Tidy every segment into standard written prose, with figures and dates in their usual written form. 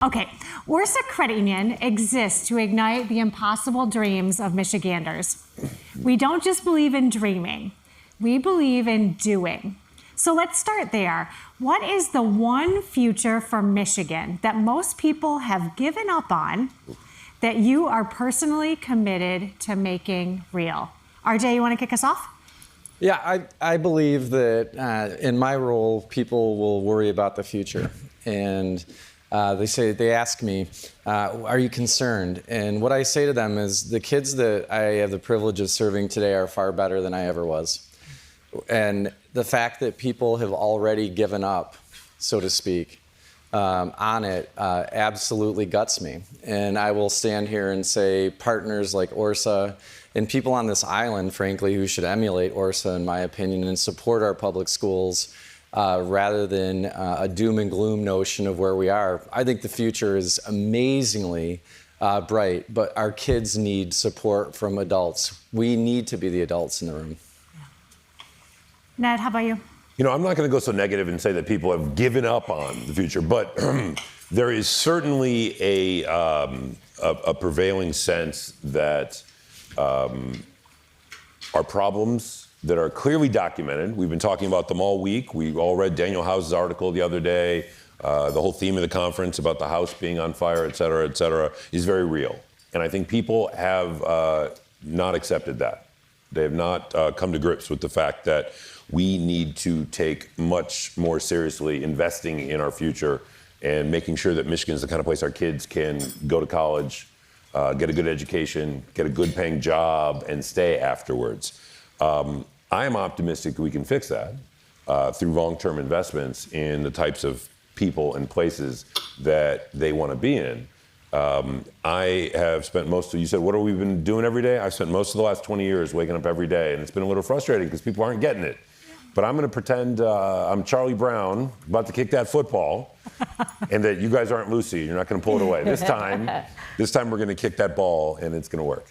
Okay, Orsa Credit Union exists to ignite the impossible dreams of Michiganders. We don't just believe in dreaming, we believe in doing. So let's start there. What is the one future for Michigan that most people have given up on that you are personally committed to making real? RJ, you want to kick us off? Yeah, I believe that in my role, people will worry about the future. And they ask me, are you concerned? And what I say to them is the kids that I have the privilege of serving today are far better than I ever was. And the fact that people have already given up, so to speak, on it absolutely guts me. And I will stand here and say partners like Orsa and people on this island, frankly, who should emulate Orsa, in my opinion, and support our public schools rather than a doom and gloom notion of where we are. I think the future is amazingly bright, but our kids need support from adults. We need to be the adults in the room. Ned, how about you? You know, I'm not going to go so negative and say that people have given up on the future, but there is certainly a prevailing sense that our problems that are clearly documented, we've been talking about them all week. We all read Daniel House's article the other day. The whole theme of the conference about the house being on fire, et cetera, is very real. And I think people have not accepted that. They have not come to grips with the fact that we need to take much more seriously investing in our future and making sure that Michigan is the kind of place our kids can go to college, get a good education, get a good paying job, and stay afterwards. I am optimistic that we can fix that through long-term investments in the types of people and places that they want to be in. I have spent you said, what have we been doing every day? I've spent most of the last 20 years waking up every day, and it's been a little frustrating because people aren't getting it. But I'm going to pretend I'm Charlie Brown, about to kick that football, and that you guys aren't Lucy. You're not going to pull it away. This time we're going to kick that ball, and it's going to work.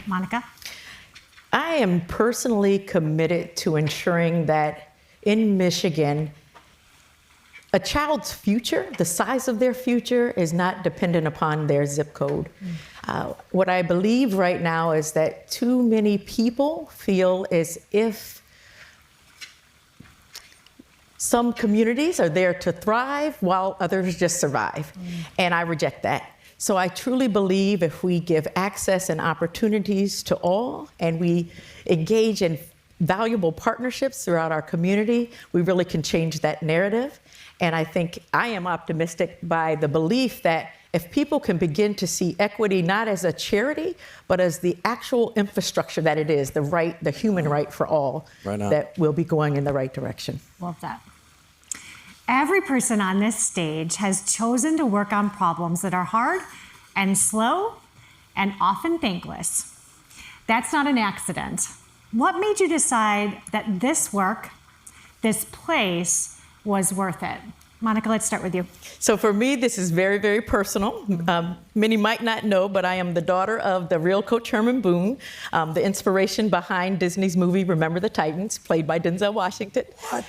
Monica? I am personally committed to ensuring that in Michigan, a child's future, the size of their future, is not dependent upon their zip code. What I believe right now is that too many people feel as if some communities are there to thrive while others just survive. And I reject that. So I truly believe if we give access and opportunities to all and we engage in valuable partnerships throughout our community, we really can change that narrative. And I think I am optimistic by the belief that if people can begin to see equity not as a charity, but as the actual infrastructure that it is, the human right for all, that we'll be going in the right direction. Love that. Every person on this stage has chosen to work on problems that are hard and slow and often thankless. That's not an accident. What made you decide that this work, this place, was worth it? Monica, let's start with you. So for me, this is very, very personal. Many might not know, but I am the daughter of the real Coach Herman Boone, the inspiration behind Disney's movie Remember the Titans, played by Denzel Washington. What?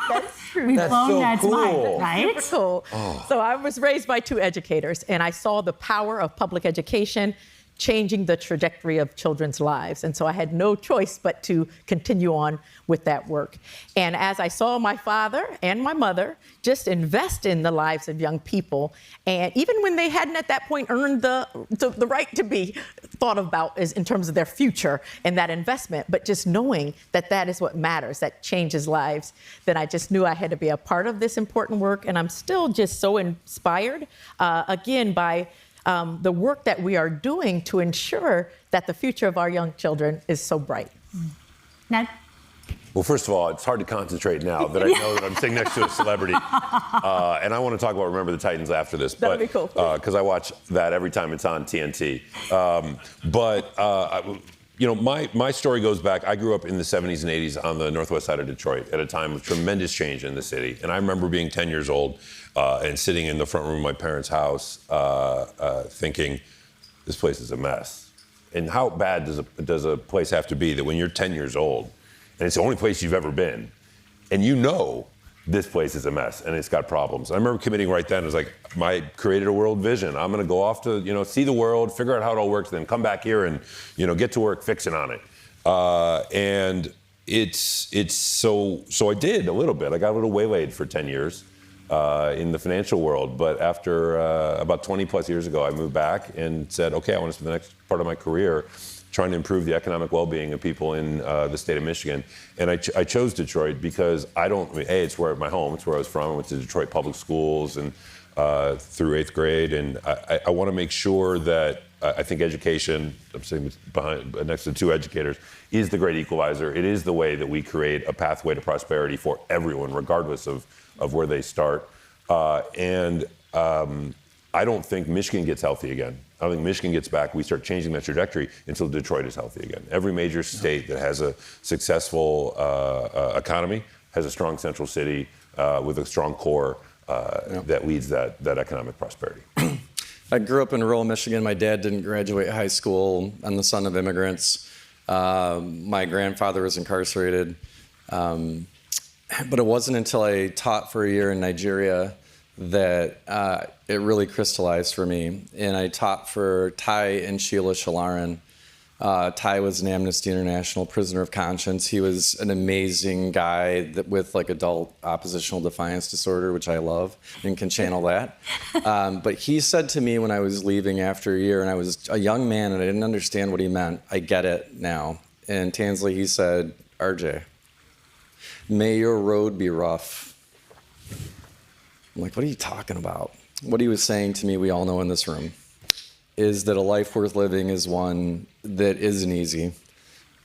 That's true. We've That's blown so Ned's cool. mind, right? Super cool. Oh. So I was raised by two educators, and I saw the power of public education changing the trajectory of children's lives. And so I had no choice but to continue on with that work. And as I saw my father and my mother just invest in the lives of young people, and even when they hadn't at that point earned the right to be thought about as in terms of their future and that investment, but just knowing that that is what matters, that changes lives, then I just knew I had to be a part of this important work. And I'm still just so inspired, again, by the work that we are doing to ensure that the future of our young children is so bright. Ned? Well, first of all, it's hard to concentrate now that I know that I'm sitting next to a celebrity. And I want to talk about Remember the Titans after this. That'd be cool. Because I watch that every time it's on TNT. You know, my story goes back. I grew up in the 70s and 80s on the northwest side of Detroit at a time of tremendous change in the city. And I remember being 10 years old and sitting in the front room of my parents' house thinking, this place is a mess. And how bad does a place have to be that when you're 10 years old, and it's the only place you've ever been, and you know this place is a mess and it's got problems. I remember committing right then. It was like, I created a world vision. I'm going to go off to, see the world, figure out how it all works, then come back here and, get to work fixing on it. And it's so I did a little bit. I got a little waylaid for 10 years in the financial world. But after about 20 plus years ago, I moved back and said, okay, I want to spend the next part of my career trying to improve the economic well-being of people in the state of Michigan. And I chose Detroit because it's where my home, it's where I was from. I went to Detroit public schools and through 8th grade. And I want to make sure that I think education, I'm sitting next to 2 educators, is the great equalizer. It is the way that we create a pathway to prosperity for everyone, regardless of where they start. I don't think Michigan gets healthy again. I don't think Michigan gets back. We start changing that trajectory until Detroit is healthy again. Every major state that has a successful economy has a strong central city with a strong core that leads that economic prosperity. I grew up in rural Michigan. My dad didn't graduate high school. I'm the son of immigrants. My grandfather was incarcerated. But it wasn't until I taught for a year in Nigeria that it really crystallized for me. And I taught for Ty and Sheila Shalaran. Ty was an Amnesty International prisoner of conscience. He was an amazing guy with adult oppositional defiance disorder, which I love and can channel that. But he said to me when I was leaving after a year, and I was a young man and I didn't understand what he meant. I get it now. And Tansley, he said, RJ, may your road be rough. I'm like, what are you talking about? What he was saying to me, we all know in this room, is that a life worth living is one that isn't easy.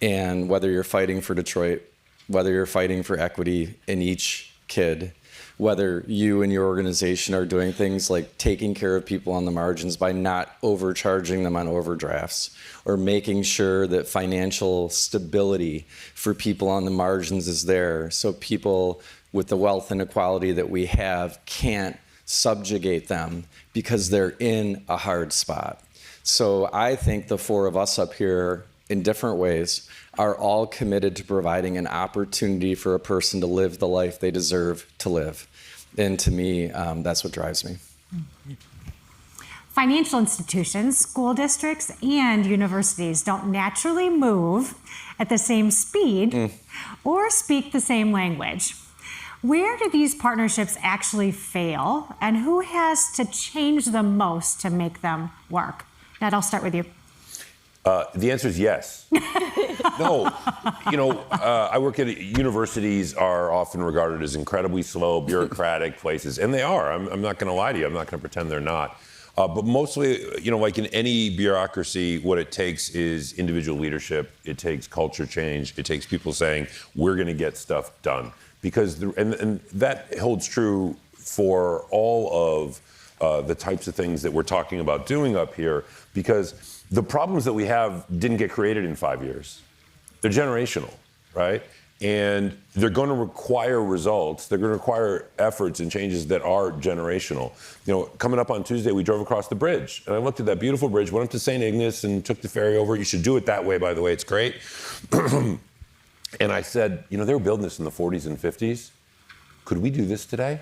And whether you're fighting for Detroit, whether you're fighting for equity in each kid, whether you and your organization are doing things like taking care of people on the margins by not overcharging them on overdrafts, or making sure that financial stability for people on the margins is there so people with the wealth inequality that we have can't subjugate them because they're in a hard spot. So I think the 4 of us up here in different ways are all committed to providing an opportunity for a person to live the life they deserve to live. And to me, that's what drives me. Financial institutions, school districts, and universities don't naturally move at the same speed or speak the same language. Where do these partnerships actually fail, and who has to change the most to make them work? Ned, I'll start with you. The answer is yes. No, I work at universities are often regarded as incredibly slow, bureaucratic places, and they are. I'm not going to lie to you. I'm not going to pretend they're not. But mostly, like in any bureaucracy, what it takes is individual leadership. It takes culture change. It takes people saying, we're going to get stuff done. Because, and that holds true for all of the types of things that we're talking about doing up here, because the problems that we have didn't get created in 5 years. They're generational, right? And they're going to require results. They're going to require efforts and changes that are generational. Coming up on Tuesday, we drove across the bridge. And I looked at that beautiful bridge, went up to St. Ignace and took the ferry over. You should do it that way, by the way. It's great. And I said, they were building this in the 40s and 50s. Could we do this today?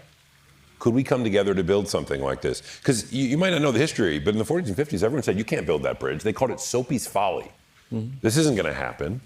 Could we come together to build something like this? Because you might not know the history, but in the 40s and 50s, everyone said, you can't build that bridge. They called it Soapy's Folly. This isn't going to happen.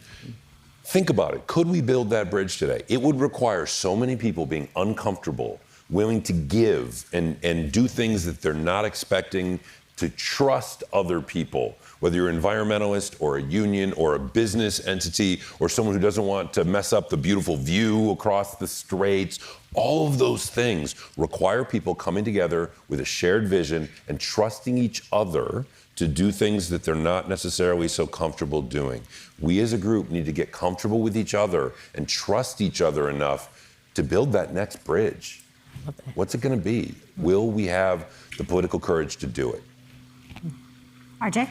Think about it. Could we build that bridge today? It would require so many people being uncomfortable, willing to give and do things that they're not expecting, to trust other people, whether you're an environmentalist or a union or a business entity or someone who doesn't want to mess up the beautiful view across the straits. All of those things require people coming together with a shared vision and trusting each other to do things that they're not necessarily so comfortable doing. We as a group need to get comfortable with each other and trust each other enough to build that next bridge. What's it going to be? Will we have the political courage to do it? RJ?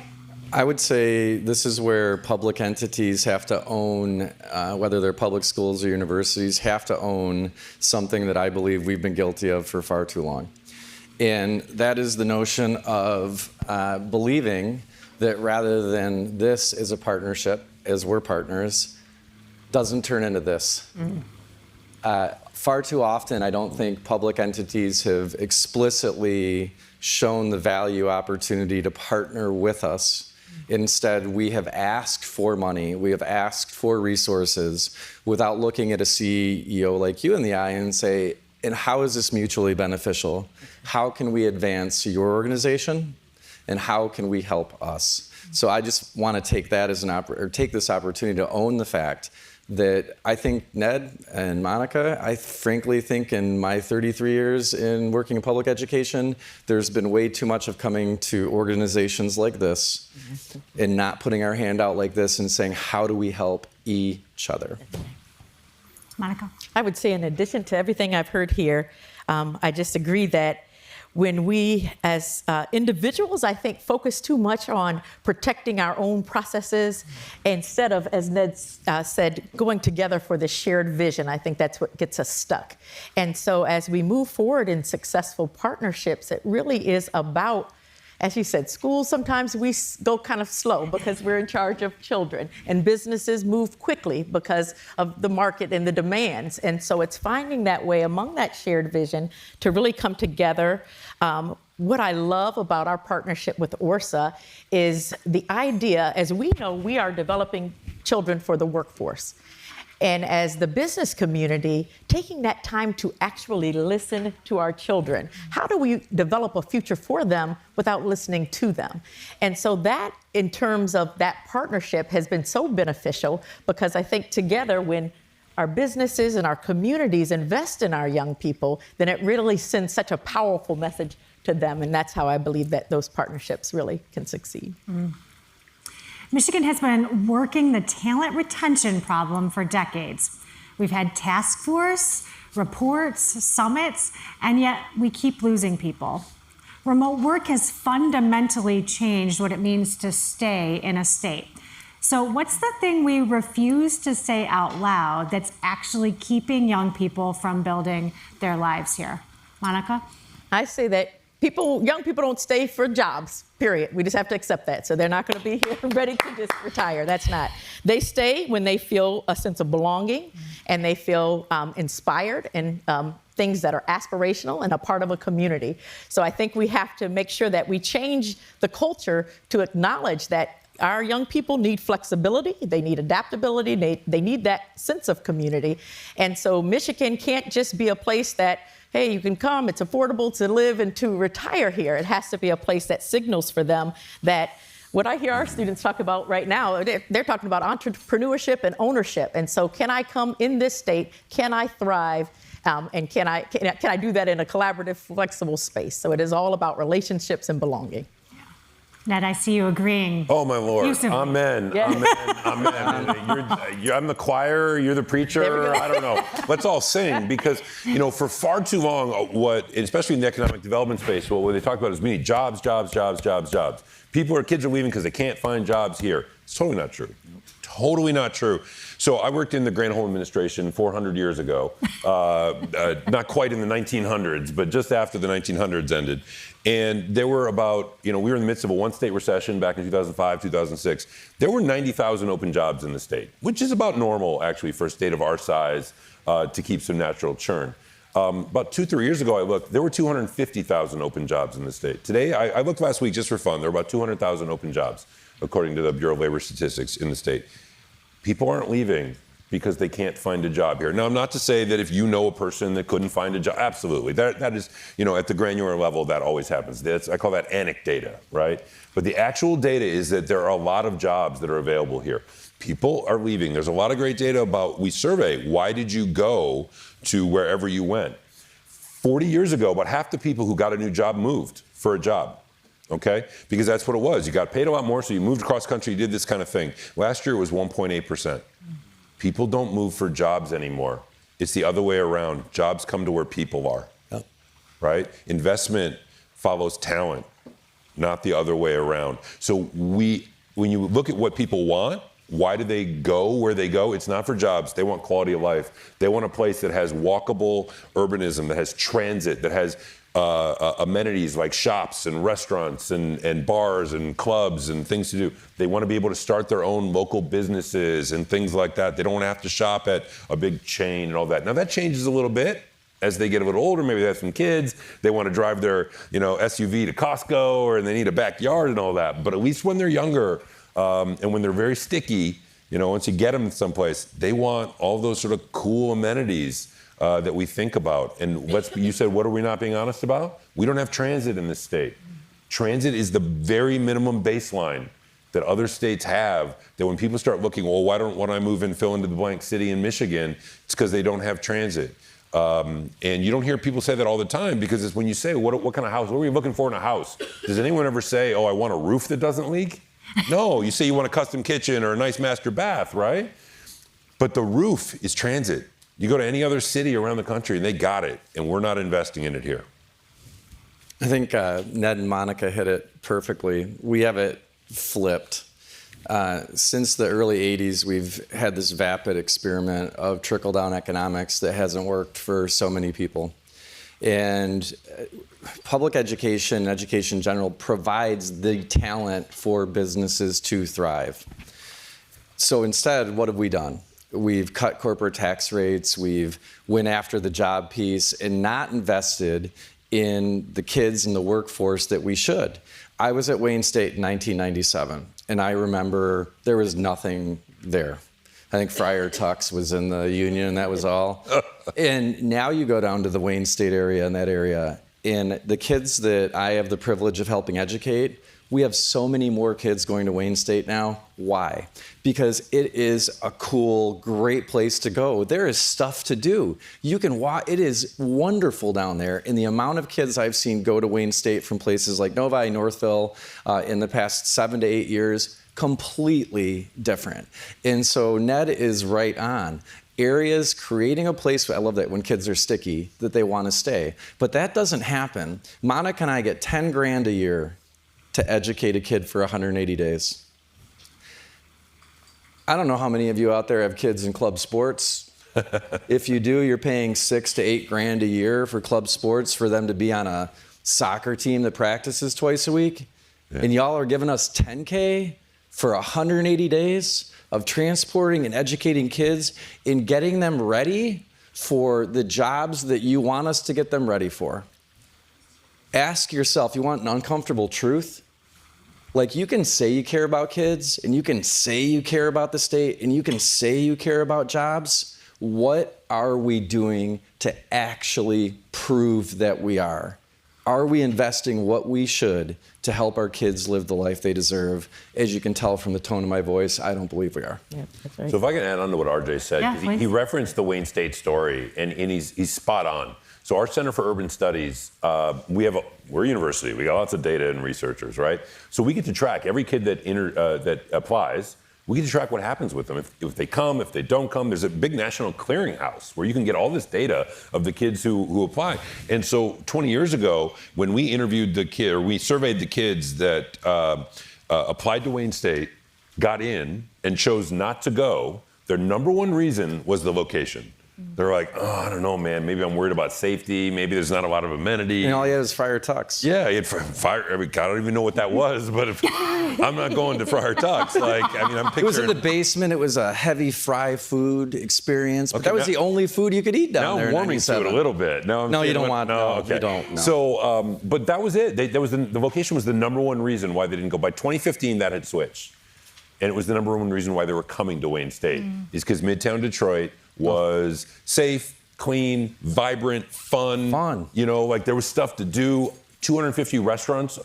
I would say this is where public entities have to own, whether they're public schools or universities, have to own something that I believe we've been guilty of for far too long. And that is the notion of believing that rather than this is a partnership, as we're partners, doesn't turn into this. far too often, I don't think public entities have explicitly shown the value opportunity to partner with us. Instead, we have asked for money, we have asked for resources without looking at a CEO like you in the eye and say, and how is this mutually beneficial? How can we advance your organization? And how can we help us? So I just want to take that as take this opportunity to own the fact that I think Ned and Monica, I frankly think in my 33 years in working in public education, there's been way too much of coming to organizations like this and not putting our hand out like this and saying, how do we help each other? Monica? I would say in addition to everything I've heard here, I just agree that when we as individuals, I think, focus too much on protecting our own processes instead of, as Ned said, going together for the shared vision. I think that's what gets us stuck. And so as we move forward in successful partnerships, it really is about, as you said, schools, sometimes we go kind of slow because we're in charge of children, and businesses move quickly because of the market and the demands. And so it's finding that way among that shared vision to really come together. What I love about our partnership with ORSA is the idea, as we know, we are developing children for the workforce. And as the business community, taking that time to actually listen to our children. How do we develop a future for them without listening to them? And so that, in terms of that partnership, has been so beneficial because I think together, when our businesses and our communities invest in our young people, then it really sends such a powerful message to them. And that's how I believe that those partnerships really can succeed. Mm. Michigan has been working the talent retention problem for decades. We've had task force, reports, summits, and yet we keep losing people. Remote work has fundamentally changed what it means to stay in a state. So what's the thing we refuse to say out loud that's actually keeping young people from building their lives here? Monica? I say that young people don't stay for jobs, period. We just have to accept that. So they're not going to be here ready to just retire. That's not. They stay when they feel a sense of belonging and they feel inspired and things that are aspirational and a part of a community. So I think we have to make sure that we change the culture to acknowledge that our young people need flexibility, they need adaptability, they need that sense of community. And so Michigan can't just be a place that, hey, you can come, it's affordable to live and to retire here. It has to be a place that signals for them that what I hear our students talk about right now, they're talking about entrepreneurship and ownership. And so can I come in this state? Can I thrive? And can I do that in a collaborative, flexible space? So it is all about relationships and belonging. Ned, I see you agreeing. Oh, my Lord. Yusuf. Amen. Yeah. Amen. I'm the choir, you're the preacher. I don't know. Let's all sing because, for far too long, especially in the economic development space, what they talk about is we need jobs, jobs, jobs, jobs, jobs. Kids are leaving because they can't find jobs here. It's totally not true. Totally not true. So I worked in the Granholm administration 400 years ago, not quite in the 1900s, but just after the 1900s ended. And there were about, we were in the midst of a one-state recession back in 2005, 2006. There were 90,000 open jobs in the state, which is about normal, actually, for a state of our size to keep some natural churn. About 2-3 years ago, I looked, there were 250,000 open jobs in the state. Today, I looked last week just for fun, there are about 200,000 open jobs, according to the Bureau of Labor Statistics in the state. People aren't leaving because they can't find a job here. Now, I'm not to say that if you know a person that couldn't find a job, absolutely. That is, at the granular level, that always happens. I call that anecdata, right? But the actual data is that there are a lot of jobs that are available here. People are leaving. There's a lot of great data about, we survey, why did you go to wherever you went? 40 years ago, about half the people who got a new job moved for a job. Okay? Because that's what it was. You got paid a lot more, so you moved across country, you did this kind of thing. Last year it was 1.8%. People don't move for jobs anymore. It's the other way around. Jobs come to where people are. Yep. Right? Investment follows talent, not the other way around. So when you look at what people want, why do they go where they go? It's not for jobs. They want quality of life. They want a place that has walkable urbanism, that has transit, that has amenities like shops and restaurants and bars and clubs and things to do. They want to be able to start their own local businesses and things like that. They don't want to have to shop at a big chain and all that. Now that changes a little bit as they get a little older. Maybe they have some kids. They want to drive their SUV to Costco, or they need a backyard and all that. But at least when they're younger and when they're very sticky, once you get them someplace, they want all those sort of cool amenities that we think about. And you said, what are we not being honest about? We don't have transit in this state. Transit is the very minimum baseline that other states have, that when people start looking, well, why don't I move and fill into the blank city in Michigan? It's because they don't have transit. And you don't hear people say that all the time, because it's when you say, what kind of house, what are you looking for in a house? Does anyone ever say, oh, I want a roof that doesn't leak? No, you say you want a custom kitchen or a nice master bath, right? But the roof is transit. You go to any other city around the country and they got it, and we're not investing in it here. I think Ned and Monica hit it perfectly. We have it flipped. Since the early 80s, we've had this vapid experiment of trickle-down economics that hasn't worked for so many people. And public education in general provides the talent for businesses to thrive. So instead, what have we done? We've cut corporate tax rates, we've went after the job piece and not invested in the kids and the workforce that we should. I was at Wayne State in 1997, and I remember there was nothing there. I think Friar Tuck's was in the union, and that was all. And now you go down to the Wayne State area and that area, and the kids that I have the privilege of helping educate, we have so many more kids going to Wayne State now. Why? Because it is a cool, great place to go. There is stuff to do. You can walk. It is wonderful down there. And the amount of kids I've seen go to Wayne State from places like Novi, Northville, in the past 7 to 8 years, completely different. And so Ned is right on. Areas creating a place, I love that when kids are sticky, that they want to stay. But that doesn't happen. Monica and I get 10 grand a year to educate a kid for 180 days. I don't know how many of you out there have kids in club sports. If you do, you're paying 6 to 8 grand a year for club sports for them to be on a soccer team that practices twice a week. Yeah. And y'all are giving us 10K for 180 days of transporting and educating kids and getting them ready for the jobs that you want us to get them ready for. Ask yourself, you want an uncomfortable truth? Like, you can say you care about kids, and you can say you care about the state, and you can say you care about jobs. What are we doing to actually prove that we are? Are we investing what we should to help our kids live the life they deserve? As you can tell from the tone of my voice, I don't believe we are. Yeah, that's right. So if I can add on to what RJ said, Yeah, he referenced the Wayne State story, and he's spot on. So our Center for Urban Studies, we're a university. We got lots of data and researchers, right? So we get to track every kid that applies. We get to track what happens with them. If they come, if they don't come. There's a big national clearinghouse where you can get all this data of the kids who apply. And so 20 years ago, when we interviewed we surveyed the kids that applied to Wayne State, got in, and chose not to go, their number one reason was the location. They're like, oh, I don't know, man. Maybe I'm worried about safety. Maybe there's not a lot of amenity. And all he had is Friar Tuck's. Yeah, he had Friar. I don't even know what that was, but I'm not going to Friar Tuck's. I'm picturing. It was in the basement. It was a heavy fry food experience, but Okay, that was the only food you could eat down there. Now I'm warming to it a little bit. No, you don't want. No, okay. You don't. No. So, but that was it. The vocation was the number one reason why they didn't go. By 2015, that had switched, and it was the number one reason why they were coming to Wayne State. Is because Midtown Detroit was safe, clean, vibrant, fun. There was stuff to do. 250 restaurants,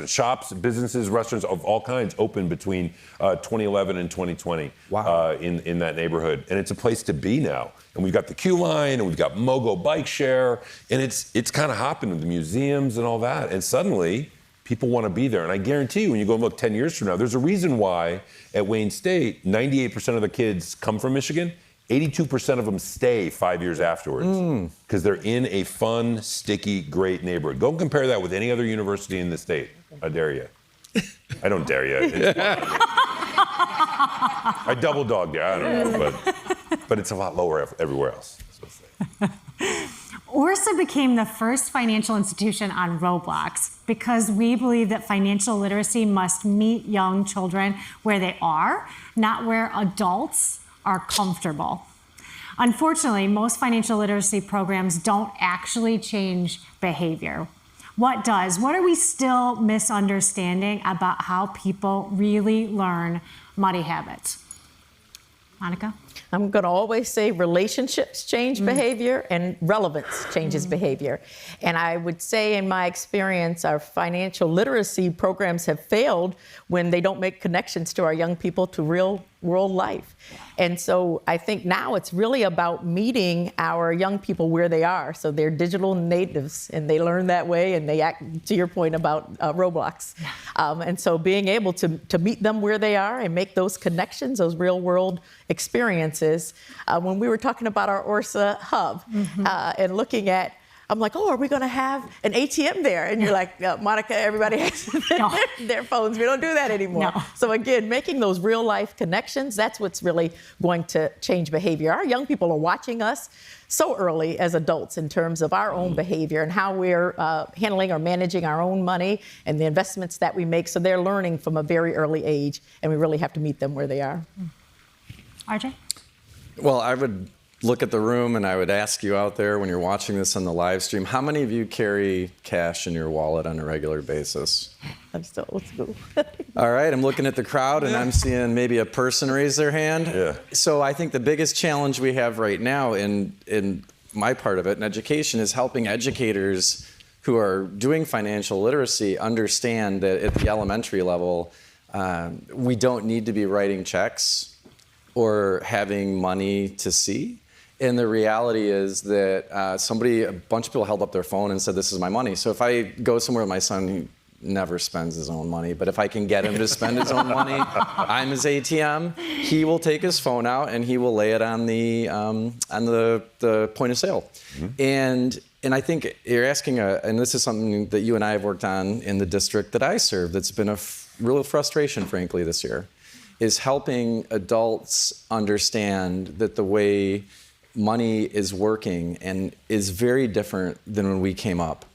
shops, businesses, restaurants of all kinds open between 2011 and 2020. Wow. In that neighborhood. And it's a place to be now. And we've got the Q line, and we've got Mogo Bike Share, and it's kind of hopping with the museums and all that. And suddenly, people want to be there. And I guarantee you, when you go and look 10 years from now, there's a reason why at Wayne State, 98% of the kids come from Michigan. 82% of them stay 5 years afterwards because they're in a fun, sticky, great neighborhood. Go and compare that with any other university in the state. I dare you. I don't dare you. I double dog dare. I don't know, but it's a lot lower everywhere else. ORSA became the first financial institution on Roblox because we believe that financial literacy must meet young children where they are, not where adults are comfortable. Unfortunately, most financial literacy programs don't actually change behavior. What does? What are we still misunderstanding about how people really learn money habits? Monica? I'm going to always say relationships change behavior and relevance changes behavior. And I would say in my experience, our financial literacy programs have failed when they don't make connections to our young people to real world life. And so I think now it's really about meeting our young people where they are. So they're digital natives and they learn that way and they act, to your point about Roblox. And so being able to meet them where they are and make those connections, those real world experiences. When we were talking about our ORSA hub and looking at, I'm like, oh, are we going to have an ATM there? And you're like, Monica, everybody has their phones. We don't do that anymore. No. So again, making those real life connections, that's what's really going to change behavior. Our young people are watching us so early as adults in terms of our own behavior and how we're handling or managing our own money and the investments that we make. So they're learning from a very early age, and we really have to meet them where they are. RJ? Well, I would look at the room and I would ask you out there when you're watching this on the live stream, how many of you carry cash in your wallet on a regular basis? I'm still old school. All right, I'm looking at the crowd and I'm seeing maybe a person raise their hand. Yeah. So I think the biggest challenge we have right now in my part of it in education is helping educators who are doing financial literacy understand that at the elementary level, we don't need to be writing checks or having money to see. And the reality is that a bunch of people held up their phone and said, this is my money. So if I go somewhere with my son, he never spends his own money, but if I can get him to spend his own money, I'm his ATM, he will take his phone out and he will lay it on the point of sale. And I think you're asking, and this is something that you and I have worked on in the district that I serve that's been a real frustration, frankly, this year, is helping adults understand that the way money is working and is very different than when we came up.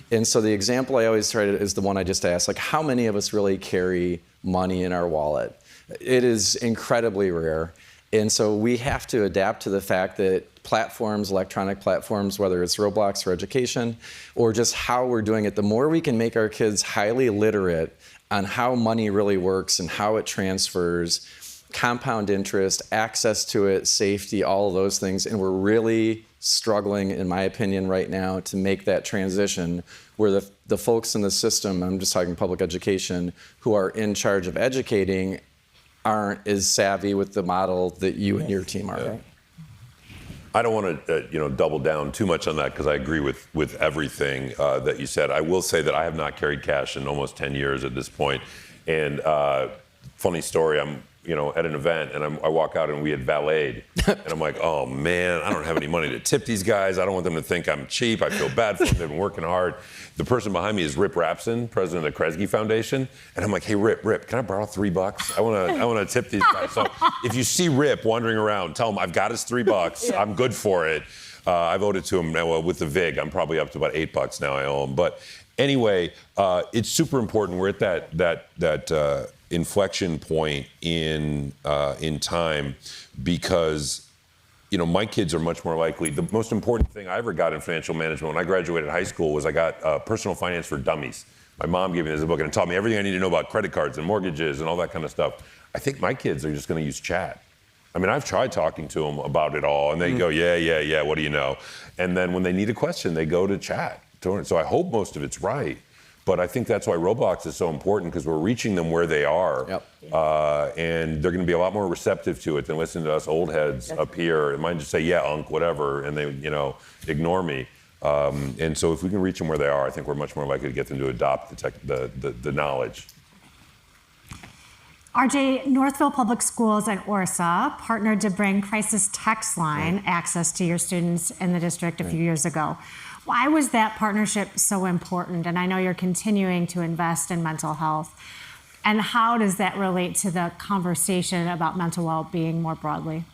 And so the example I always try to is the one I just asked, like how many of us really carry money in our wallet? It is incredibly rare. And so we have to adapt to the fact that platforms, electronic platforms, whether it's Roblox for education or just how we're doing it, the more we can make our kids highly literate on how money really works and how it transfers, compound interest, access to it, safety, all of those things. And we're really struggling, in my opinion, right now to make that transition where the folks in the system, I'm just talking public education, who are in charge of educating aren't as savvy with the model that you and your team are. Yeah. I don't want to double down too much on that because I agree with everything that you said. I will say that I have not carried cash in almost 10 years at this point. And funny story, I'm at an event and I walk out and we had valeted. And I'm like, oh man, I don't have any money to tip these guys. I don't want them to think I'm cheap. I feel bad for them. They've been working hard. The person behind me is Rip Rapson, president of the Kresge Foundation. And I'm like, hey, Rip, can I borrow $3? I want to tip these guys. So if you see Rip wandering around, tell him I've got his $3. Yeah. I'm good for it. I've owed it to him now with the VIG. I'm probably up to about $8 now I owe him. But anyway, it's super important. We're at that inflection point in time because my kids are much more likely. The most important thing I ever got in financial management when I graduated high school was I got Personal Finance for Dummies. My mom gave me this book and it taught me everything I need to know about credit cards and mortgages and all that kind of stuff. I think my kids are just going to use chat. I mean, I've tried talking to them about it all and they go, yeah, what do you know? And then when they need a question, they go to chat. So I hope most of it's right. But I think that's why Roblox is so important because we're reaching them where they are. Yep. And they're going to be a lot more receptive to it than listening to us old heads up here. It might just say, yeah, Unc, whatever, and they, ignore me. And so if we can reach them where they are, I think we're much more likely to get them to adopt the knowledge. RJ, Northville Public Schools and ORSA partnered to bring Crisis Text Line access to your students in the district a few years ago. Why was that partnership so important? And I know you're continuing to invest in mental health. And how does that relate to the conversation about mental well-being more broadly?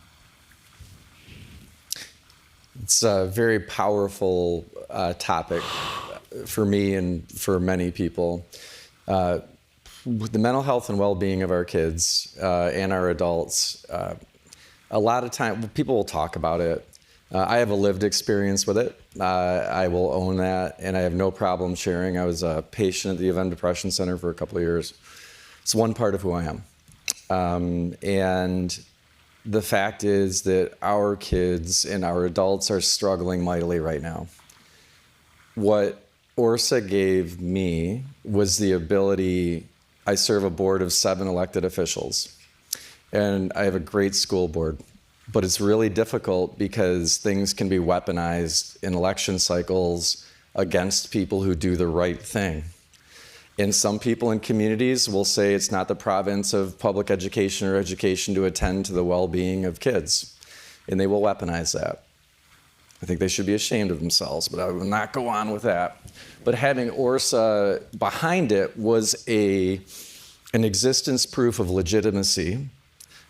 It's a very powerful topic for me and for many people. The mental health and well-being of our kids and our adults, a lot of time people will talk about it. I have a lived experience with it. I will own that, and I have no problem sharing. I was a patient at the Event Depression Center for a couple of years. It's one part of who I am. And the fact is that our kids and our adults are struggling mightily right now. What ORSA gave me was the ability, I serve a board of 7 elected officials, and I have a great school board, but it's really difficult because things can be weaponized in election cycles against people who do the right thing. And some people in communities will say it's not the province of public education or education to attend to the well-being of kids, and they will weaponize that. I think they should be ashamed of themselves, but I will not go on with that. But having ORSA behind it was an existence proof of legitimacy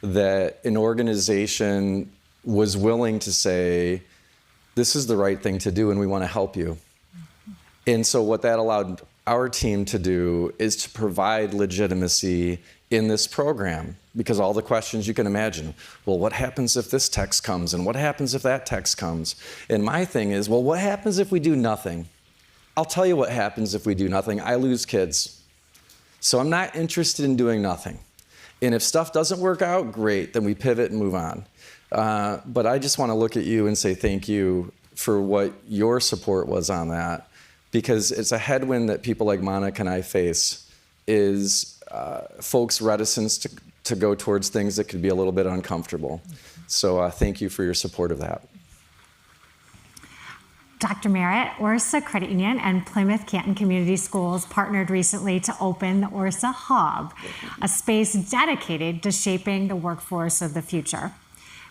that an organization was willing to say, this is the right thing to do and we want to help you. And so what that allowed our team to do is to provide legitimacy in this program, because all the questions you can imagine, well, what happens if this text comes and what happens if that text comes? And my thing is, well, what happens if we do nothing? I'll tell you what happens if we do nothing. I lose kids. So I'm not interested in doing nothing. And if stuff doesn't work out, great, then we pivot and move on. But I just want to look at you and say thank you for what your support was on that, because it's a headwind that people like Monica and I face, is folks' reticence to go towards things that could be a little bit uncomfortable. So thank you for your support of that. Dr. Merritt, ORSA Credit Union and Plymouth Canton Community Schools partnered recently to open the ORSA Hub, a space dedicated to shaping the workforce of the future.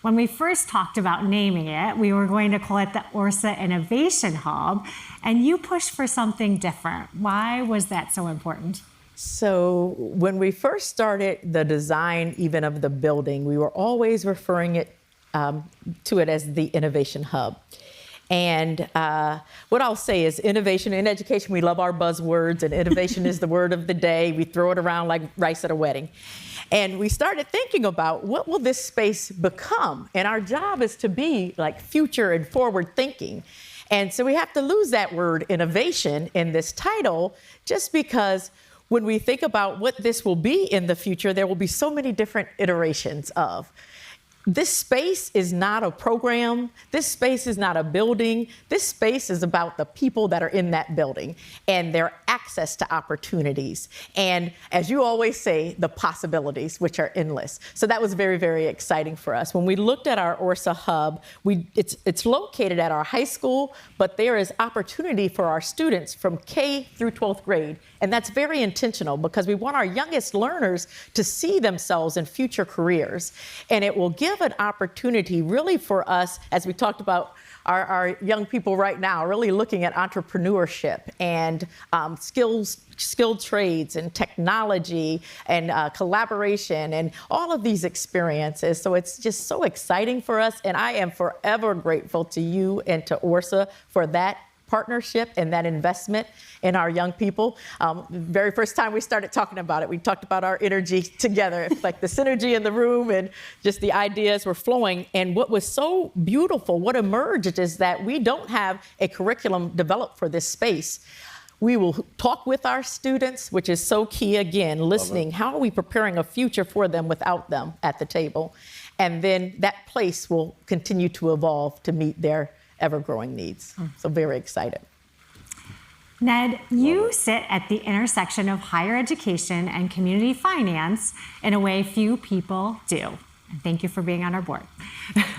When we first talked about naming it, we were going to call it the ORSA Innovation Hub, and you pushed for something different. Why was that so important? So when we first started the design even of the building, we were always referring to it as the Innovation Hub. And what I'll say is innovation in education, we love our buzzwords, and innovation is the word of the day. We throw it around like rice at a wedding. And we started thinking about what will this space become? And our job is to be like future and forward thinking. And so we have to lose that word innovation in this title, just because when we think about what this will be in the future, there will be so many different iterations of. This space is not a program. This space is not a building. This space is about the people that are in that building and their access to opportunities. And as you always say, the possibilities, which are endless. So that was very, very exciting for us. When we looked at our ORSA Hub, it's located at our high school, but there is opportunity for our students from K through 12th grade. And that's very intentional because we want our youngest learners to see themselves in future careers. And it will give an opportunity really for us, as we talked about our young people right now, really looking at entrepreneurship and skilled trades and technology and collaboration and all of these experiences. So it's just so exciting for us. And I am forever grateful to you and to ORSA for that partnership and that investment in our young people. The very first time we started talking about it, we talked about our energy together. It's like the synergy in the room and just the ideas were flowing. And what was so beautiful, what emerged is that we don't have a curriculum developed for this space. We will talk with our students, which is so key, again, listening. How are we preparing a future for them without them at the table? And then that place will continue to evolve to meet their ever-growing needs. So very excited. Ned, you sit at the intersection of higher education and community finance in a way few people do. And thank you for being on our board.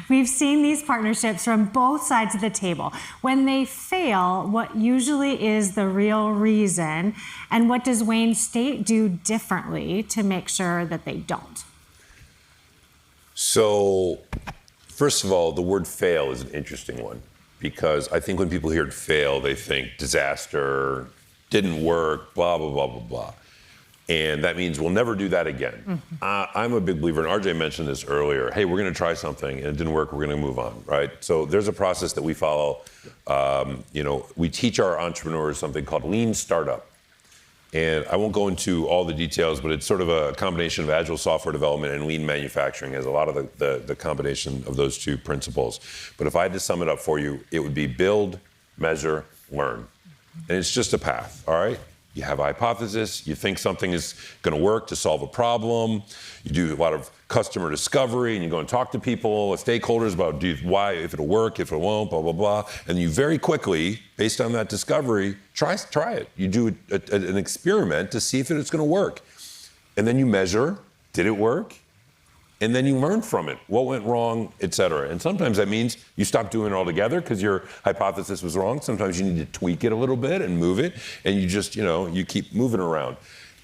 We've seen these partnerships from both sides of the table. When they fail, what usually is the real reason, and what does Wayne State do differently to make sure that they don't? So, first of all, the word fail is an interesting one, because I think when people hear fail, they think disaster, didn't work, blah, blah, blah, blah, blah. And that means we'll never do that again. I'm a big believer, and RJ mentioned this earlier. Hey, we're going to try something, and it didn't work. We're going to move on, right? So there's a process that we follow. We teach our entrepreneurs something called lean startup. And I won't go into all the details, but it's sort of a combination of agile software development and lean manufacturing. Has a lot of the combination of those two principles. But if I had to sum it up for you, it would be build, measure, learn. And it's just a path, all right? You have a hypothesis, you think something is going to work to solve a problem, you do a lot of customer discovery, and you go and talk to people, stakeholders about why, if it'll work, if it won't, blah, blah, blah. And you very quickly, based on that discovery, try it. You do an experiment to see if it's going to work. And then you measure, did it work? And then you learn from it, what went wrong, et cetera. And sometimes that means you stop doing it altogether because your hypothesis was wrong. Sometimes you need to tweak it a little bit and move it, and you just, you keep moving around.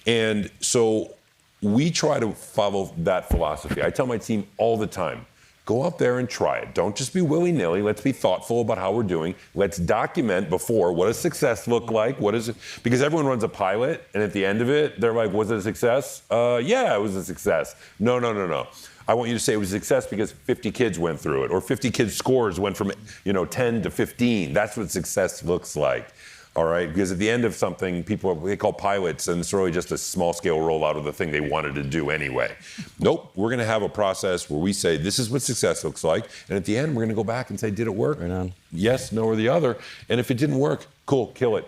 And so we try to follow that philosophy. I tell my team all the time, go out there and try it. Don't just be willy-nilly. Let's be thoughtful about how we're doing. Let's document before, what does success look like? What is it? Because everyone runs a pilot, and at the end of it, they're like, was it a success? Yeah, it was a success. No. I want you to say it was a success because 50 kids went through it, or 50 kids' scores went from 10 to 15. That's what success looks like. All right, because at the end of something, they call pilots, and it's really just a small-scale rollout of the thing they wanted to do anyway. Nope, we're going to have a process where we say, this is what success looks like, and at the end, we're going to go back and say, did it work? Right on. Yes, no, or the other. And if it didn't work, cool, kill it,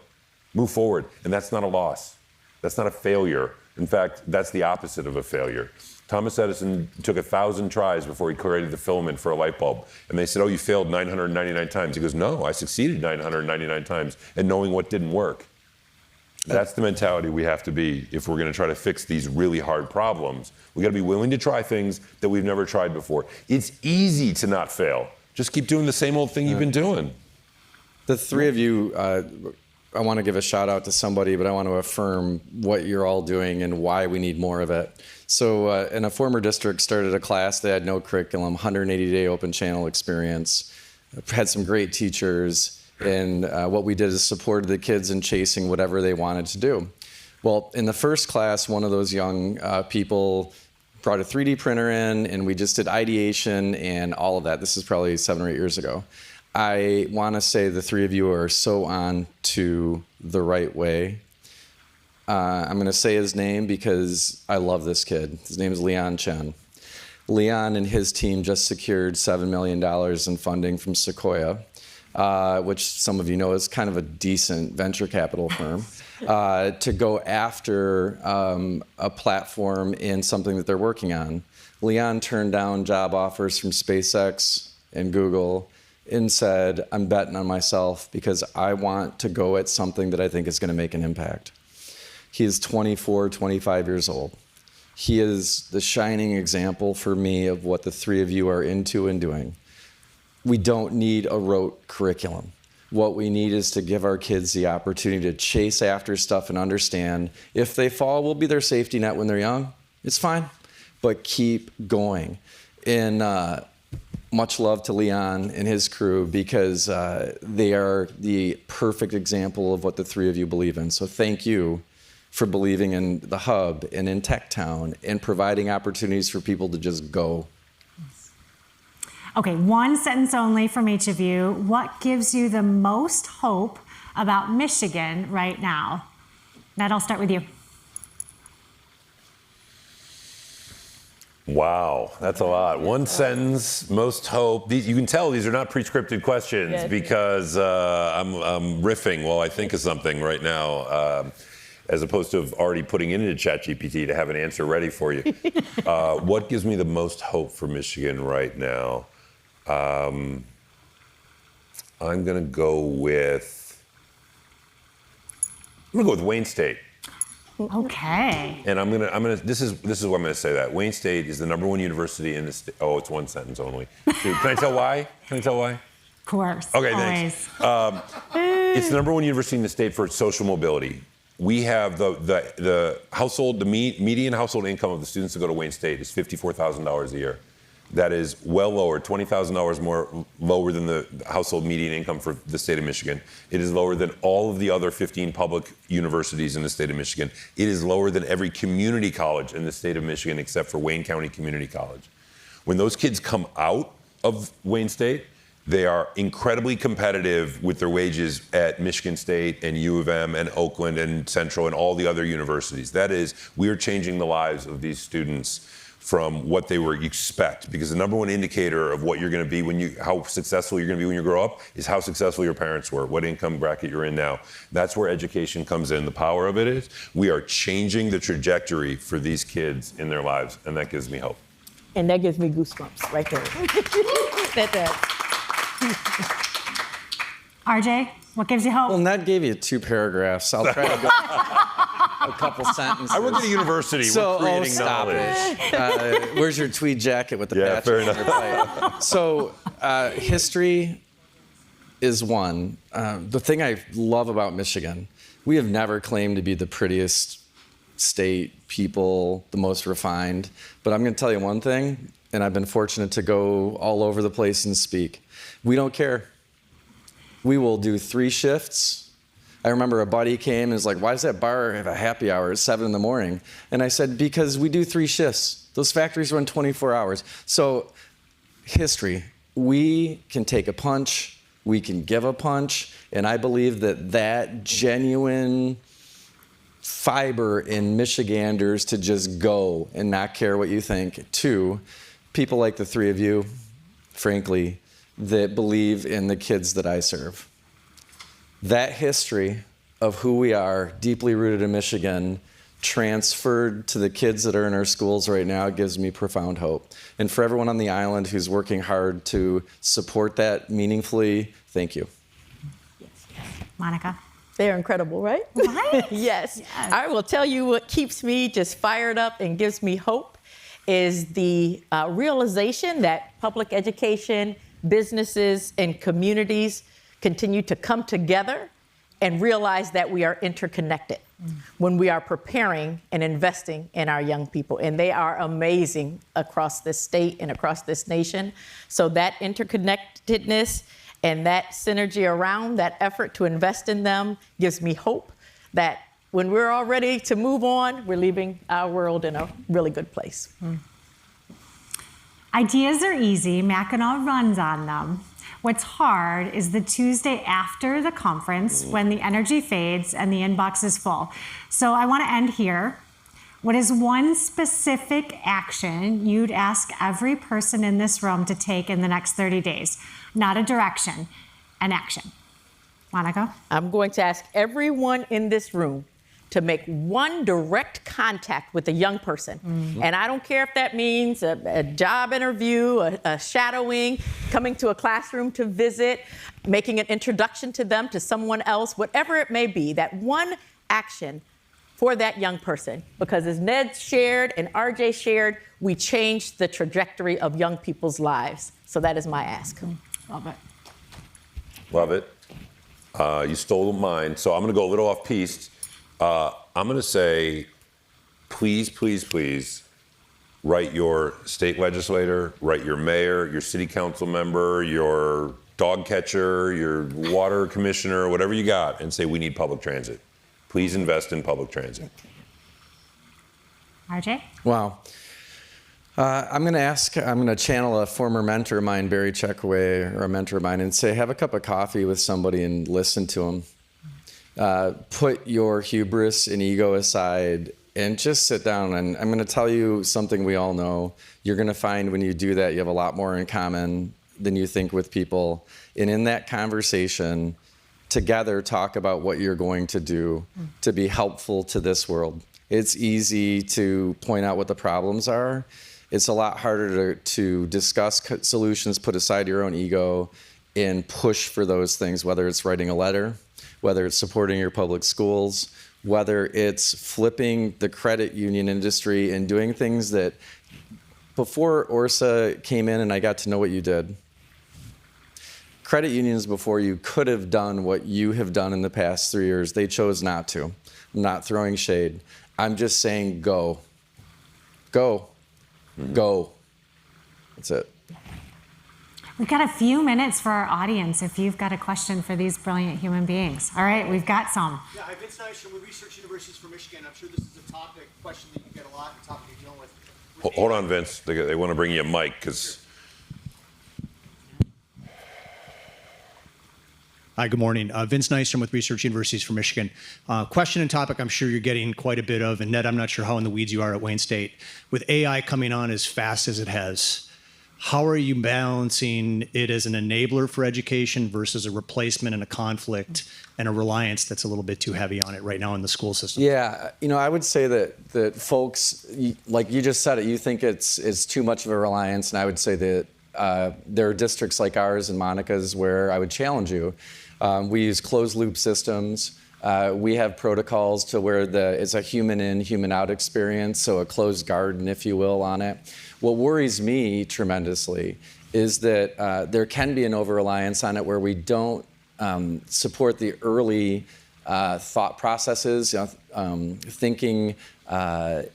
move forward. And that's not a loss. That's not a failure. In fact, that's the opposite of a failure. Thomas Edison took 1,000 tries before he created the filament for a light bulb. And they said, oh, you failed 999 times. He goes, no, I succeeded 999 times in knowing what didn't work. That's the mentality we have to be if we're going to try to fix these really hard problems. We got to be willing to try things that we've never tried before. It's easy to not fail. Just keep doing the same old thing you've been doing. The three of you, I want to give a shout out to somebody, but I want to affirm what you're all doing and why we need more of it. So in a former district, started a class. They had no curriculum, 180-day open channel experience, had some great teachers, and what we did is supported the kids in chasing whatever they wanted to do. Well, in the first class, one of those young people brought a 3D printer in, and we just did ideation and all of that. This is probably 7 or 8 years ago. I want to say the three of you are so on to the right way. I'm going to say his name because I love this kid. His name is Leon Chen. Leon and his team just secured $7 million in funding from Sequoia, which some of you know is kind of a decent venture capital firm, to go after a platform in something that they're working on. Leon turned down job offers from SpaceX and Google and said, I'm betting on myself because I want to go at something that I think is going to make an impact. He is 24, 25 years old. He is the shining example for me of what the three of you are into and doing. We don't need a rote curriculum. What we need is to give our kids the opportunity to chase after stuff and understand if they fall, we'll be their safety net when they're young. It's fine, but keep going. And much love to Leon and his crew because they are the perfect example of what the three of you believe in. So thank you for believing in the hub and in Tech Town and providing opportunities for people to just go. Okay, one sentence only from each of you. What gives you the most hope about Michigan right now? Ned, I'll start with you. Wow, that's a lot. One sentence, most hope. You can tell these are not pre-scripted questions because I'm riffing while I think of something right now. As opposed to already putting it into ChatGPT to have an answer ready for you. What gives me the most hope for Michigan right now? I'm gonna go with Wayne State. Okay. And I'm gonna. This is what I'm gonna say. That Wayne State is the #1 university in the state. Oh, it's one sentence only. Dude, can I tell why? Of course. Okay, thanks. It's the #1 university in the state for its social mobility. We have the median household income of the students that go to Wayne State is $54,000 a year. that is well lower, $20,000 more lower than the household median income for the state of Michigan. It is lower than all of the other 15 public universities in the state of Michigan. It is lower than every community college in the state of Michigan except for Wayne County Community College. When those kids come out of Wayne State, they are incredibly competitive with their wages at Michigan State and U of M and Oakland and Central and all the other universities. That is, we are changing the lives of these students from what they were expect, because the number one indicator of what you're going to be how successful you're going to be when you grow up is how successful your parents were, what income bracket you're in now. That's where education comes in. The power of it is we are changing the trajectory for these kids in their lives, and that gives me hope. And that gives me goosebumps right there. That RJ, what gives you hope? Well, Ned gave you 2 paragraphs. I'll try to go a couple sentences. I work at a university. We're creating stop knowledge. it. Where's your tweed jacket with the patch? Fair on your tie? So, history is one. The thing I love about Michigan, we have never claimed to be the prettiest state, people, the most refined. But I'm going to tell you one thing, and I've been fortunate to go all over the place and speak. We don't care. We will do 3 shifts. I remember a buddy came and was like, why does that bar have a happy hour at 7 in the morning? And I said, because we do 3 shifts. Those factories run 24 hours. So history, we can take a punch, we can give a punch, and I believe that genuine fiber in Michiganders to just go and not care what you think. 2, people like the 3 of you, frankly, that believe in the kids that I serve. That history of who we are, deeply rooted in Michigan, transferred to the kids that are in our schools right now gives me profound hope. And for everyone on the island who's working hard to support that meaningfully, thank you. Monica? They're incredible, right? Right? Yes. I will tell you what keeps me just fired up and gives me hope is the realization that public education, businesses, and communities continue to come together and realize that we are interconnected when we are preparing and investing in our young people. And they are amazing across this state and across this nation. So that interconnectedness and that synergy around that effort to invest in them gives me hope that when we're all ready to move on, we're leaving our world in a really good place. Ideas are easy. Mackinac runs on them. What's hard is the Tuesday after the conference when the energy fades and the inbox is full. So I want to end here. What is one specific action you'd ask every person in this room to take in the next 30 days? Not a direction, an action. Monica? I'm going to ask everyone in this room to make one direct contact with a young person. And I don't care if that means a job interview, a shadowing, coming to a classroom to visit, making an introduction to them to someone else, whatever it may be, that one action for that young person. Because as Ned shared and RJ shared, we changed the trajectory of young people's lives. So that is my ask. Love it. Love it. You stole mine, so I'm going to go a little off piste. I'm going to say, please, please, please, write your state legislator, write your mayor, your city council member, your dog catcher, your water commissioner, whatever you got, and say we need public transit. Please invest in public transit. RJ? Wow. I'm going to channel a former mentor of mine, Barry Checkaway, or a mentor of mine, and say, have a cup of coffee with somebody and listen to them. Put your hubris and ego aside and just sit down. And I'm going to tell you something we all know. You're going to find when you do that, you have a lot more in common than you think with people. And in that conversation, together talk about what you're going to do to be helpful to this world. It's easy to point out what the problems are. It's a lot harder to discuss solutions, put aside your own ego, and push for those things, whether it's writing a letter, whether it's supporting your public schools, whether it's flipping the credit union industry and doing things that before Orsa came in and I got to know what you did. Credit unions before you could have done what you have done in the past 3 years. They chose not to. I'm not throwing shade. I'm just saying go. Go. Go. That's it. We've got a few minutes for our audience if you've got a question for these brilliant human beings. All right, we've got some. Yeah, hi, Vince Nystrom with Research Universities for Michigan. I'm sure this is a question that you get a lot, and a topic you're dealing with. Hold on, Vince. They want to bring you a mic because. Hi, good morning. Vince Nystrom with Research Universities for Michigan. Question and topic I'm sure you're getting quite a bit of, and Ned, I'm not sure how in the weeds you are at Wayne State. With AI coming on as fast as it has, how are you balancing it as an enabler for education versus a replacement and a conflict and a reliance that's a little bit too heavy on it right now in the school system? Yeah, I would say that folks, like you just said it, you think it's too much of a reliance, and I would say that there are districts like ours and Monica's where I would challenge you. We use closed loop systems. We have protocols to where it's a human in, human out experience, so a closed garden, if you will, on it. What worries me tremendously is that there can be an over-reliance on it where we don't support the early thought processes, thinking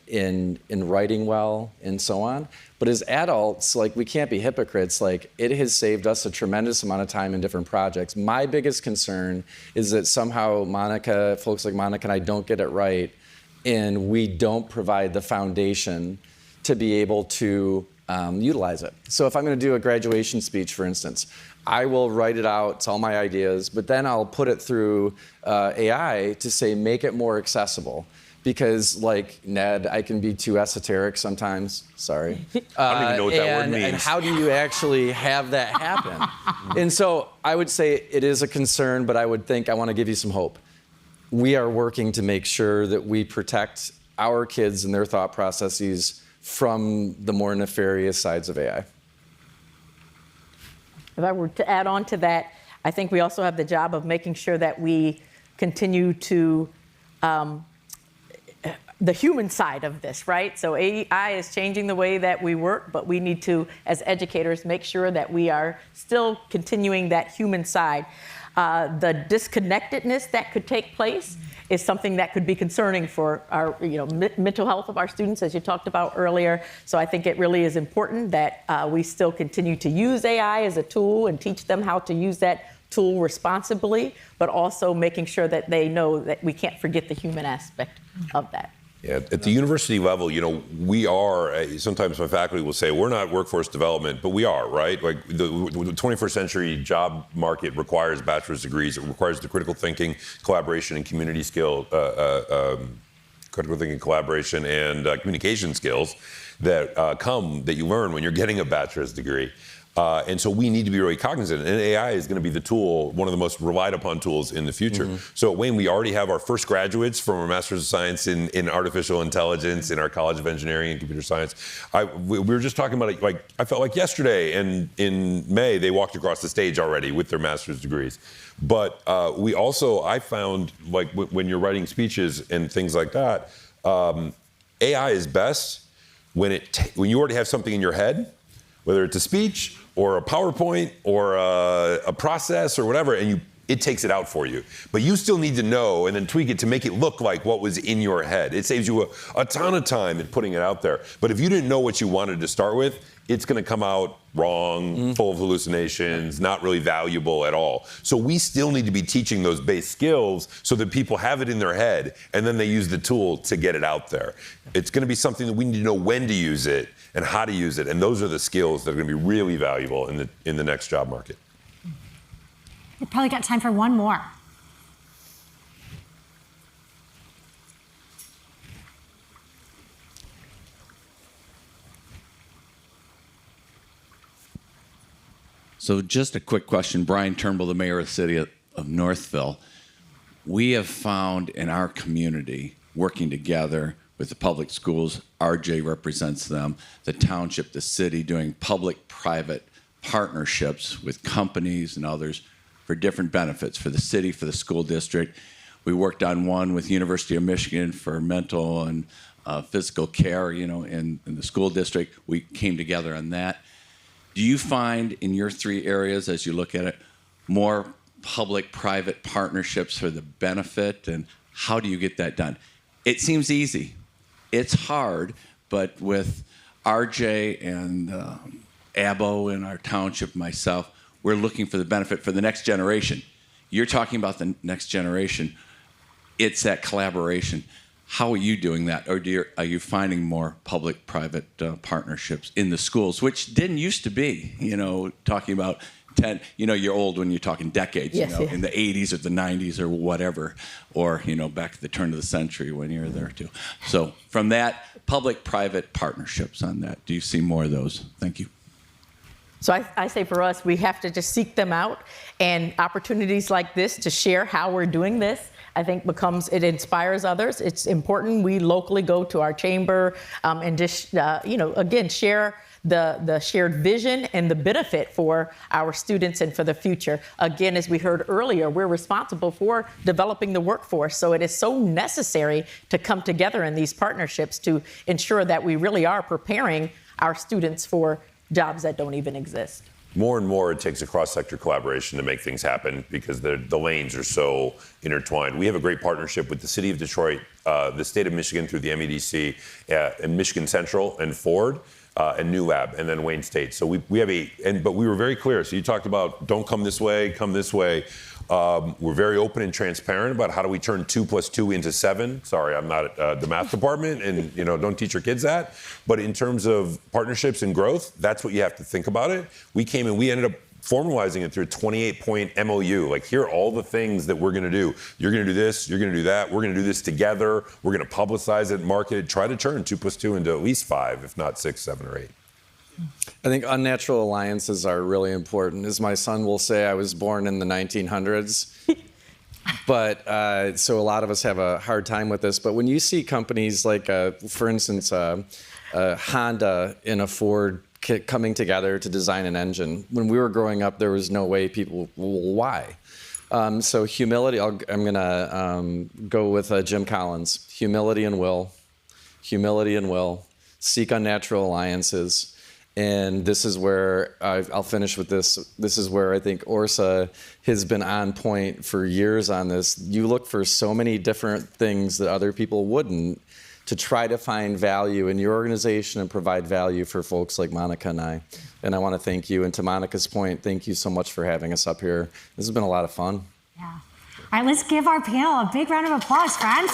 in writing well, and so on. But as adults, we can't be hypocrites. It has saved us a tremendous amount of time in different projects. My biggest concern is that somehow folks like Monica and I don't get it right, and we don't provide the foundation to be able to utilize it. So if I'm going to do a graduation speech, for instance, I will write it out, it's all my ideas, but then I'll put it through AI to say, make it more accessible. Because, like Ned, I can be too esoteric sometimes. Sorry. I don't even know what that word means. And how do you actually have that happen? And so I would say it is a concern, but I want to give you some hope. We are working to make sure that we protect our kids and their thought processes from the more nefarious sides of AI. If I were to add on to that, I think we also have the job of making sure that we continue to the human side of this, right? So AI is changing the way that we work, but we need to, as educators, make sure that we are still continuing that human side. The disconnectedness that could take place is something that could be concerning for our, mental health of our students, as you talked about earlier. So I think it really is important that we still continue to use AI as a tool and teach them how to use that tool responsibly, but also making sure that they know that we can't forget the human aspect of that. Yeah, at the university level, we are, sometimes my faculty will say, we're not workforce development, but we are, right? Like the 21st century job market requires bachelor's degrees. It requires the critical thinking, collaboration, and community skill, critical thinking, collaboration, and communication skills that that you learn when you're getting a bachelor's degree. And so we need to be really cognizant. And AI is going to be the tool, one of the most relied upon tools in the future. Mm-hmm. So at Wayne, we already have our first graduates from our Master's of Science in Artificial Intelligence in our College of Engineering and Computer Science. We were just talking about it, I felt like yesterday, and in May, they walked across the stage already with their master's degrees. But we also, I found, when you're writing speeches and things like that, AI is best when you already have something in your head, whether it's a speech or a PowerPoint or a process or whatever, and it takes it out for you. But you still need to know and then tweak it to make it look like what was in your head. It saves you a ton of time in putting it out there. But if you didn't know what you wanted to start with, it's going to come out wrong, full of hallucinations, not really valuable at all. So we still need to be teaching those base skills so that people have it in their head and then they use the tool to get it out there. It's going to be something that we need to know when to use it and how to use it. And those are the skills that are going to be really valuable in the next job market. We probably got time for one more. So just a quick question. Brian Turnbull, the mayor of the city of Northville. We have found in our community, working together with the public schools, RJ represents them, the township, the city, doing public-private partnerships with companies and others for different benefits, for the city, for the school district. We worked on one with University of Michigan for mental and physical care, in the school district. We came together on that. Do you find in your three areas, as you look at it, more public-private partnerships for the benefit, and how do you get that done? It seems easy. It's hard, but with RJ and ABO in our township, myself, we're looking for the benefit for the next generation. You're talking about the next generation. It's that collaboration. How are you doing that? Or are you finding more public-private partnerships in the schools, which didn't used to be, talking about 10, you're old when you're talking decades, Yes, yeah. in the 80s or the 90s or whatever, or, back at the turn of the century when you were there too. So from that, public-private partnerships on that, do you see more of those? Thank you. So I say for us, we have to just seek them out, and opportunities like this to share how we're doing this, I think it inspires others. It's important we locally go to our chamber and just, again, share the shared vision and the benefit for our students and for the future. Again, as we heard earlier, we're responsible for developing the workforce. So it is so necessary to come together in these partnerships to ensure that we really are preparing our students for jobs that don't even exist. More and more, it takes a cross-sector collaboration to make things happen because the lanes are so intertwined. We have a great partnership with the City of Detroit, the State of Michigan through the MEDC, and Michigan Central and Ford. And New Lab, and then Wayne State. So we have but we were very clear. So you talked about don't come this way, come this way. We're very open and transparent about how do we turn 2 + 2 into 7. Sorry, I'm not at the math department, and don't teach your kids that. But in terms of partnerships and growth, that's what you have to think about it. We came and we ended up formalizing it through a 28-point MOU. Like, here are all the things that we're going to do. You're going to do this. You're going to do that. We're going to do this together. We're going to publicize it, market it, try to turn 2 + 2 into at least 5, if not 6, 7, or 8. I think unnatural alliances are really important. As my son will say, I was born in the 1900s. But so a lot of us have a hard time with this. But when you see companies like, for instance, Honda and a Ford coming together to design an engine. When we were growing up, there was no way people, why? So humility, I'm going to go with Jim Collins. Humility and will, seek unnatural alliances. And this is where, I'll finish with this. This is where I think Orsa has been on point for years on this. You look for so many different things that other people wouldn't to try to find value in your organization and provide value for folks like Monica and I. And I want to thank you. And to Monica's point, thank you so much for having us up here. This has been a lot of fun. Yeah. All right, let's give our panel a big round of applause, friends.